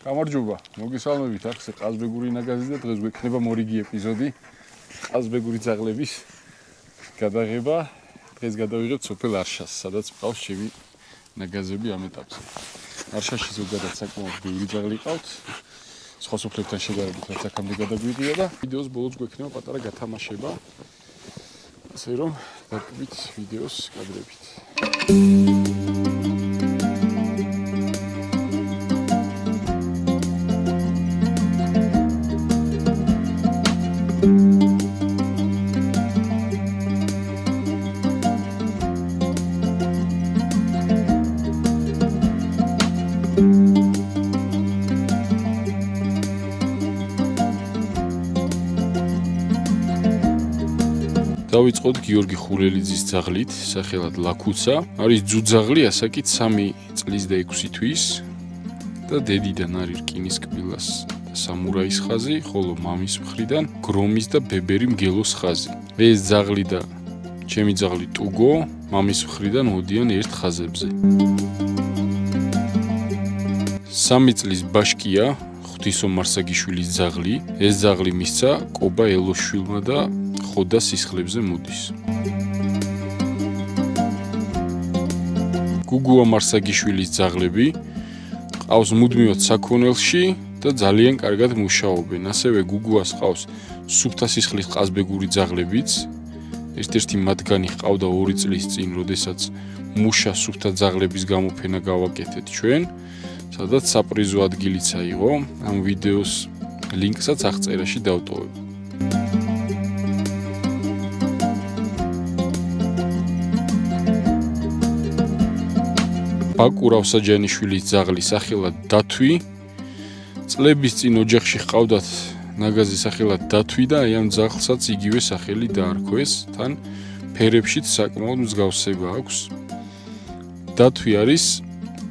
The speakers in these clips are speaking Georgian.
გამარჯობა, მოგესალმებით, ახსე ყაზბეგური ნაგაზი და დღეს გვექნება მორიგი ეპიზოდი ყაზბეგური ძაღლების გადაღება. დღეს გადავიღებთ სოფელ არშას, სადაც მყავს ჩემი ნაგაზები ამ ეტაპზე. არშაში ზოგადად საკმაოდ ბევრი ძაღლი ყავთ. სხვა სოფლებთან შედარებით რაც აქამდე გადაგვიღია და ვიდეოს ბოლოს გვექნება პატარა გათამაშება. ასე რომ დაგებით ვიდეოს კადრებით. დავიწყოთ გიორგი ხულელიძის ძაღლით, სახელად ლაქუცა. არის ძუძაღლი, ასაკით 3 წლის და 6 თვის და დედიდან არის რკინის კბილას და სამურაის ხაზი, ხოლო მამის მხრიდან გრომის და ბებერი მგელოს ხაზი. ეს ძაღლი და ჩემი ძაღლი ტუგო მამის მხრიდან მოდიან ერთ ხაზებზე. 3 წლის ბაშკია, ღვთისო მარსაგიშვილის ძაღლი. ეს ძაღლი მისცა კობა ელოშვილმა და ხოდა სისხლებზე მოდის. გუგუა მარსაგიშვილის ძაღლები ყავს მუდმივად საქონელში და ძალიან კარგად მუშაობენ. ასევე გუგუას ყავს სუფთა სისხლის ყაზბეგური ძაღლებიც. ერთ-ერთი მათგანი ყავდა 2 წლის წინ, როდესაც მუშა სუფთა ძაღლების გამოფენა გავაკეთეთ ჩვენ, სადაც საპრიზო ადგილიც აიღო. ამ ვიდეოს ლინკსაც აღწერაში დავტოვებ. ბაკუ რავსაჯანიშვილის ძაღლი სახელად დათვი. წლების წინ ოჯახში ჰყავდათ ნაგაზი სახელად დათვი და აი ამ ძაღლსაც იგივე სახელი დაარქვეს, თან ფერებშიც საკმაოდ მსგავსება აქვს. დათვი არის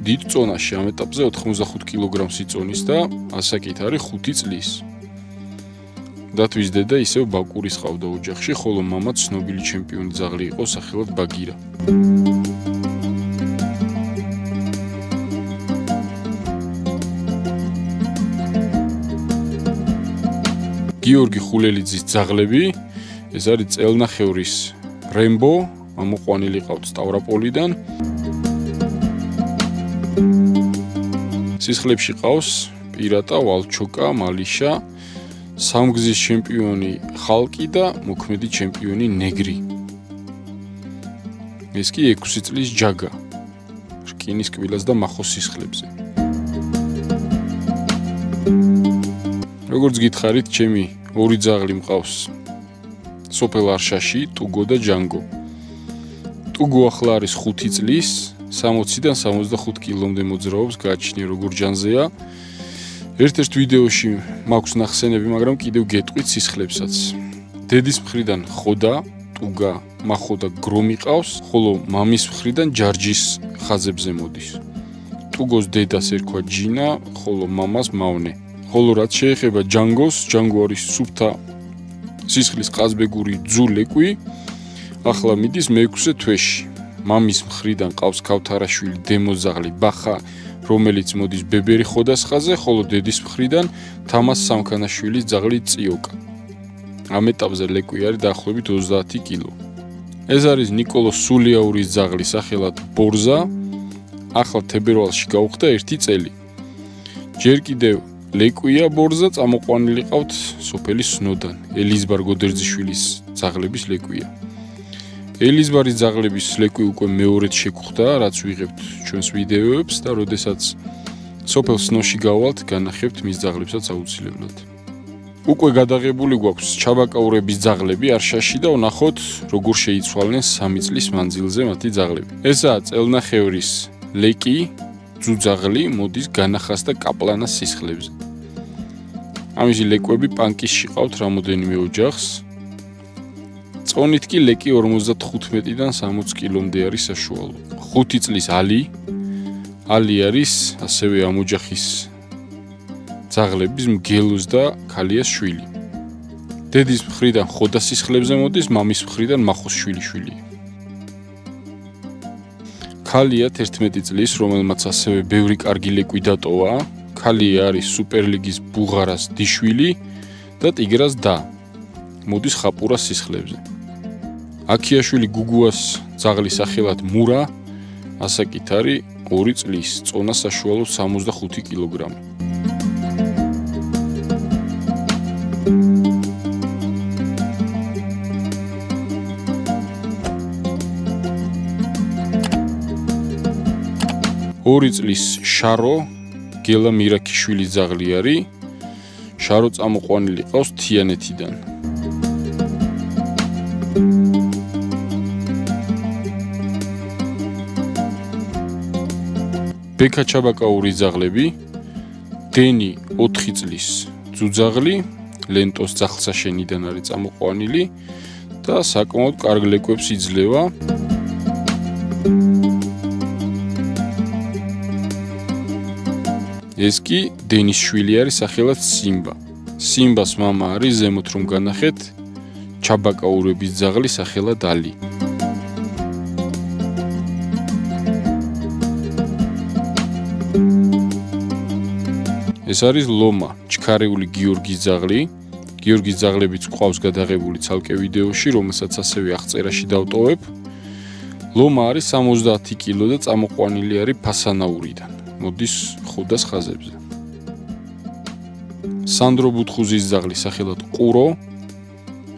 დიდ წონაში, ამ ეტაპზე 85 კილოგრამს იწონის და ასაკით არის 5 წლის. დათვის დედა ისევ ბაკურის ჰყავდა ოჯახში, ხოლო მამა ცნობილი ჩემპიონი ძაღლი იყო სახელად ბაგირა. გიორგი ხულელიძის ძაღლები, ეს არის წელნახევრის რემბო, ამოყვანილი ყავთ სტავროპოლიდან. სისხლებში ყავს პირატა, ვალჩოკა, მალიშა, სამგზის ჩემპიონი ხალკი და მოქმედი ჩემპიონი ნეგრი. ეს კი 6 წლის ჯაგა, რკინის კბილას და მახოს სისხლებზე. როგორც გითხარით, ჩემი 2 ძაღლი მყავს სოფელ არშაში, ტუგო და ჯანგო. ტუგო ახლა არის 5 წლის, 60-დან 75 კილომდე მოძრაობს, გააჩნია როგორ ჯანზეა. ერთ-ერთ ვიდეოში მაქვს ნახსენები, მაგრამ კიდევ გეტყვით სისხლებსაც. დედის მხრიდან ხოდა, ტუგა, მახო და გრომი ყავს, ხოლო მამის მხრიდან ჯარჯის ხაზებზე მოდის. ტუგოს დედას ერქვა ჯინა, ხოლო მამას მავნე. ხოლო რაც შეეხება ჯანგოს, ჯანგო არის სუფთა სისხლის ყაზბეგური ძულეკვი, ახლა მიდის მე-6 თვეში. მამის მხრიდან ყავს ქავთარაშვილი დემოზაღლი ბახა, რომელიც მოდის ბებერი ხოდას ხაზზე, ხოლო დედის მხრიდან თამას სამქანაშვილის ძაღლი წიოკა. ამ ეტაპზე ლეკვი არის დაახლოებით 30 კილო. ეს არის ნიკოლო სულიაურის ძაღლი სახელად ბორზა, ახლა თებერვალში გაუხდა 1 წელი. ჯერ კიდევ ლეკვია ბორზა, წამოყვანილი ყავთ სოფელი სნოდან, ელიზბარ გოდერძიშვილის ძაღლების ლეკვია. ელიზბარის ძაღლების ლეკვი უკვე მეორედ შეგხვდა, რაც ვიღებთ ჩვენს ვიდეოებს და როდესაც სოფელ სნოში გავალთ, განახებთ მის ძაღლებსაც აუცილებლად. უკვე გადაღებული გვაქვს ჩაბაკაურების ძაღლები არშაში და ვნახოთ, როგორ შეიცვალნენ 3 წლის მანძილზე მათი ძაღლები. ესაა წელნახევრის ლეკი, ძუძაღლი, მოდის განახას და კაპლანას სისხლებზე. ამისი ლეკვები პანკისში ყავთ რამოდენიმე ოჯახს. წონით კი ლეკი 55-დან 60 კილომდე არის საშუალო. 5 წლის ალი არის ასევე ამ ოჯახის ძაღლების მგელოს და ქალიას შვილი. დედის მხრიდან ხოდა სისხლებზე მოდის, მამის მხრიდან მახოს შვილიშვილი. ქალია 11 წლის, რომელმაც ასევე ბევრი კარგი ლეკვი დატოვა. ქალი არის სუპერლიგის ბუღარას დიშვილი და ტიგრას და. მოდის ხაპურას სისხლებზე. აქიაშვილი გუგუას ძაღლის სახელად მურა, ასაკით არის 2 წლის, წონა საშუალოდ 65 კილოგრამი. ორი წლის შარო გელა მირაქიშვილის ძაღლი არის. შარო წამოყვანილი ყავს თიანეთიდან. ბექა ჩაბაკაური ძაღლები, დენი 4 წლის ძუძაღლი, ლენტოს ძაღლსაშენიდან არის წამოყვანილი და საკმაოდ კარგ ლეკვებს იძლევა. ეს კი დენის შვილი არის სახელად სიმბა. სიმბას მამა არის ზემოთ რომ განახეთ ჩაბაკაურების ძაღლი სახელად ალი. ეს არის ლომა, ჩქარეული გიორგის ძაღლი. გიორგის ძაღლებიც ყავს გადაღებული ცალკე ვიდეოში, რომელსაც ასევე აღწერაში დავტოვებ. ლომა არის 70 კილო და წამოყვანილი არის ფასანაურიდან. მოდის ხუდას ხაზებზე. სანდრო ბუთხუზის ძაღლი სახელად ყურო,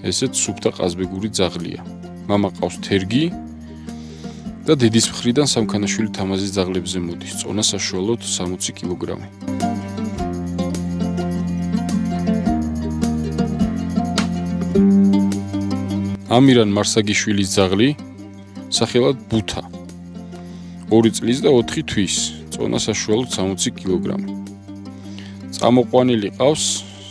ესეც სუფთა ყაზბეგური ძაღლია. მამა ყავს თერგი და დედის მხრიდან სამქანაშვილი თამაზის ძაღლებზე მოდის, წონა საშუალოდ 60 კილოგრამი. ამირან მარსაგიშვილის ძაღლი სახელად ბუთა. 2 წლის და 4 თვის, წონა საშუალოდ 60 კილოგრამი. წამოყვანილი ყავს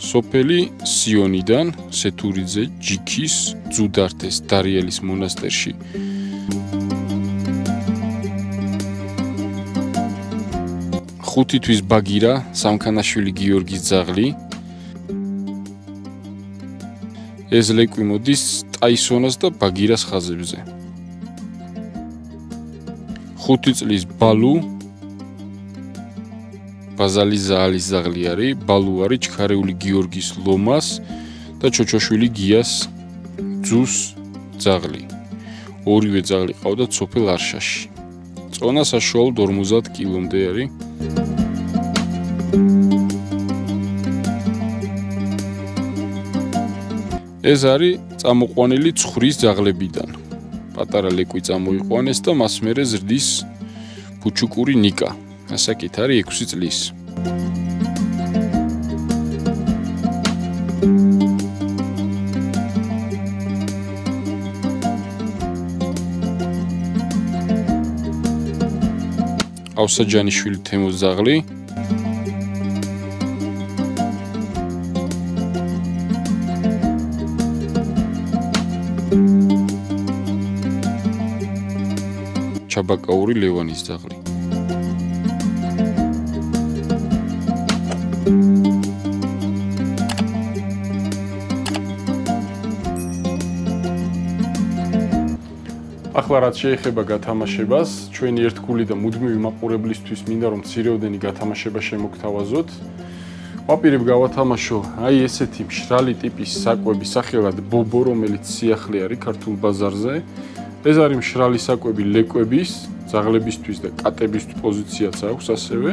სოფელი სიონიდან, სეთურიძე ჯიქის ძუდართეს დარიელის მონასტერში. ხუთი თვის ბაგირა, სამქანაშვილი გიორგის ძაღლი. ეს ლეკვი მოდის ტაისონას და ბაგირას ხაზებზე. 5 წლის ბალუ ბაზალი ზაალის ძაღლი არის, ბალუ არის ჩქარეული გიორგის ლომას და ჩოჩოშვილი გიას ძუს ძაღლი. ორივე ძაღლი ყავდათ სოფელ არშაში. წონა საშუალოდ 50 კილომდე არის. ეს არის წამოყვანილი ცხრის ძაღლებიდან. პატარა ლეკვი წამოიყვანეს და მას მერე ზრდის ფუჩუკური ნიკა. ასაკით არის 6 წლის. ავსაჯანიშვილი თემოს ძაღლი. ჩაბაკაური ლევანის ძაღლი. ახლა რაც შეეხება გათამაშებას, ჩვენი ერთგული და მუდმივი მაყურებლისთვის მინდა რომ მცირეოდენი გათამაშება შემოგთავაზოთ. ვაპირებ გავათამაშო აი ესეთი მშრალი ტიპის საკვები სახელად ბობო, რომელიც სიახლე არის ქართულ ბაზარზე. ეს არის მშრალი საკვები ლეკვების, ძაღლებისთვის და კატებისთვის პოზიციაც აქვს ასევე.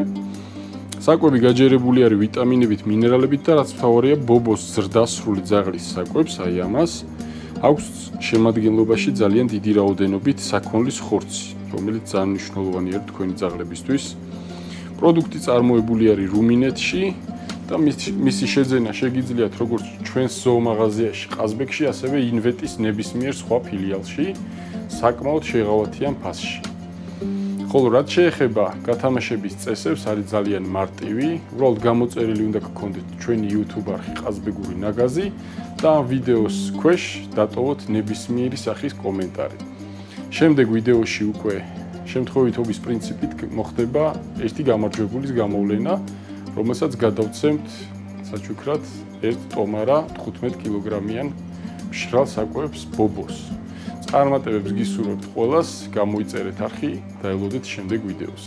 საკვები გაჯერებული არის ვიტამინებით, მინერალებით და რაც მთავარია, ბობოს ზრდასრული ძაღლის საკვებს, აი ამას აქვს შემადგენლობაში ძალიან დიდი რაოდენობით საქონლის ხორცი, რომელიც ძალიან მნიშვნელოვანია თქვენი ძაღლებისთვის. პროდუქტი წარმოებული არის რუმინეთში და მისი შეძენა შეგიძლიათ როგორც ჩვენს ზოომაღაზიაში ყაზბეგში, ასევე ინვეტის ნებისმიერ სხვა ფილიალში, საკმაოდ შეღავათიან ფასში. ხოლო რაც შეეხება გათამაშების წესებს, არის ძალიან მარტივი. უბრალოდ გამოწერილი უნდა გქონდეთ ჩვენი YouTube არხი ყაზბეგური ნაგაზი და ამ ვიდეოს ქვეშ დატოვოთ ნებისმიერი სახის კომენტარი. შემდეგ ვიდეოში უკვე შემთხვევითობის პრინციპით მოხდება ერთი გამარჯვებულის გამოვლენა, რომელსაც გადავცემთ საჩუქრად 1 ტომარა 15 კილოგრამიან მშრალ საკვებს ბობოს. წარმატებებს გისურვებთ ყველას, გამოიწერეთ არხი და ელოდეთ შემდეგ ვიდეოს.